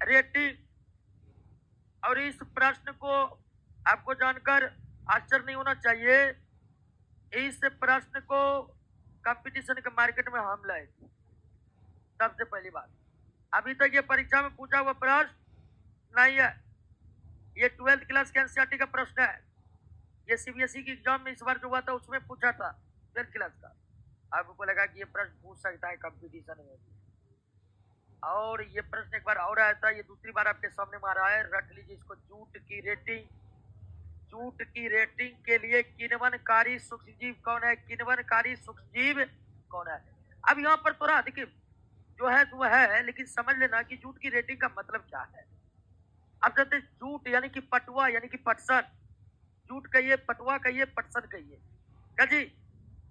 Rating. और इस प्रश्न को आपको जानकर आश्चर्य नहीं होना चाहिए, इस प्रश्न को कंपटीशन के मार्केट में हम लाए थे। सबसे पहली बात, अभी तक ये परीक्षा में पूछा हुआ प्रश्न नहीं है। ये 12th क्लास के एनसीईआरटी का प्रश्न है। ये सीबीएसई की एग्जाम में इस बार जो हुआ था उसमें पूछा था 12th क्लास का। आपको लगा कि ये प्रश्न पूछ सकता है कंपटीशन में, और ये प्रश्न एक बार और आया था, ये दूसरी बार आपके सामने में आ रहा है। रट लीजिए इसको। जूट की रेटिंग, जूट की रेटिंग के लिए किण्वनकारी सूक्ष्मजीव कौन है? किण्वनकारी सूक्ष्मजीव कौन है? अब यहाँ पर थोड़ा देखिए, जो है वो है, लेकिन समझ लेना कि जूट की रेटिंग का मतलब क्या है। अब जैसे जूट यानी कि पटुआ यानी कि पटसन, जूट कहिए, पटुआ कहिए, पटसन कहिए। क्या जी?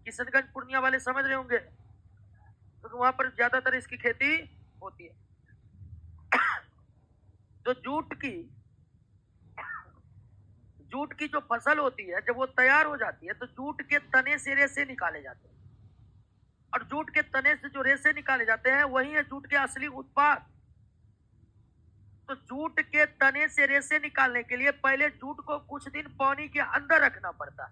किशनगंज पूर्णिया वाले समझ रहे होंगे, तो वहां पर ज्यादातर इसकी खेती होती है। तो जूट की जो फसल होती है, जब वो तैयार हो जाती है तो जूट के तने से रेशे निकाले जाते हैं, और जूट के तने से जो रेशे निकाले जाते हैं वही है जूट के असली उत्पाद। तो जूट के तने से रेशे निकालने के लिए पहले जूट को कुछ दिन पानी के अंदर रखना पड़ता है,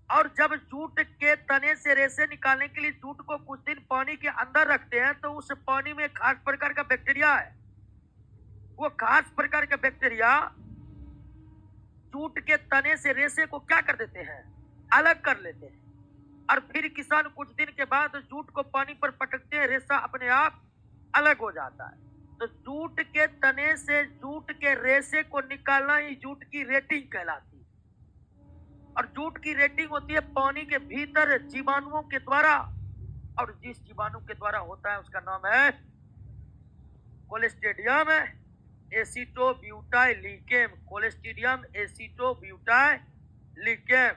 और जब जूट के तने से रेशे निकालने के लिए जूट को कुछ दिन पानी के अंदर रखते हैं तो उस पानी में खास प्रकार का बैक्टीरिया है। वो खास प्रकार का बैक्टीरिया जूट के तने से रेशे को क्या कर देते हैं? अलग कर लेते हैं, और फिर किसान कुछ दिन के बाद जूट को पानी पर पटकते हैं, रेशा अपने आप अलग हो जाता है। तो जूट के तने से जूट के रेशे को निकालना ही जूट की रेटिंग कहलाती है। और जूट की रेटिंग होती है पानी के भीतर जीवाणुओं के द्वारा, और जिस जीवाणु के द्वारा होता है उसका नाम है कोलेस्ट्रिडियम एसिटोब्यूटाइलिकेम। कोलेस्ट्रिडियम एसिटोब्यूटाइलिकेम।